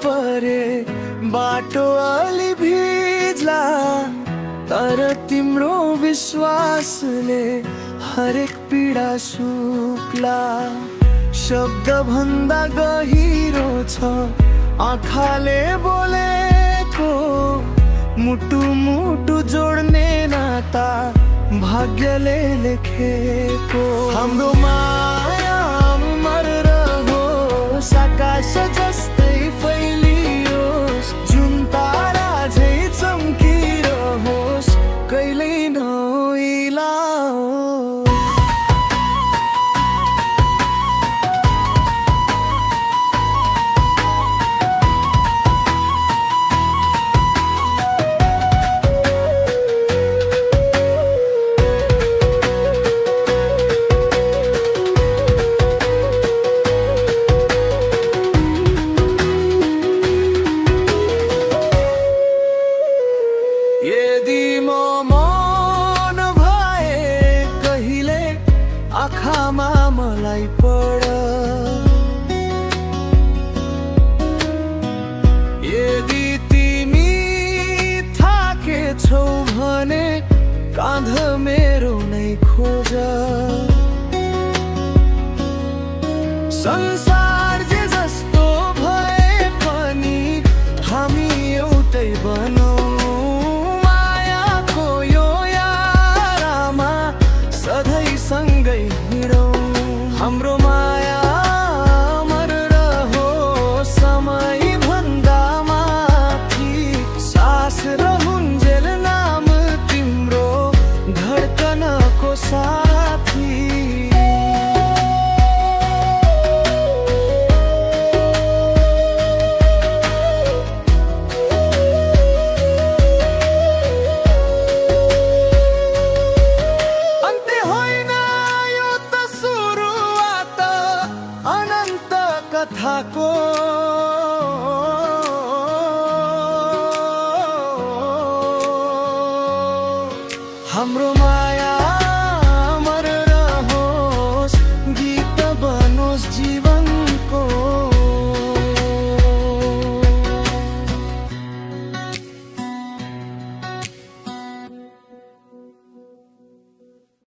परे बाटो अलि भिज्ला, तर तिम्रो विश्वासले हरेक पीडा सुक्ला। शब्द भन्दा गहिरो छ आँखाले बोलेको, मुटु मुटु जोड्ने नाता भाग्यले लेखेको। हाम्रो माया अमर रहोस्, आकाश जस्तै फैलियोस्, जुन तारा झै चम्किरहोस्, कहिल्यै नउइलाओस्। यदि म मौन भए कहिले आँखामा मलाई पढ, यदि तिमी थाकेछौ भने काँध मेरो नै खोज।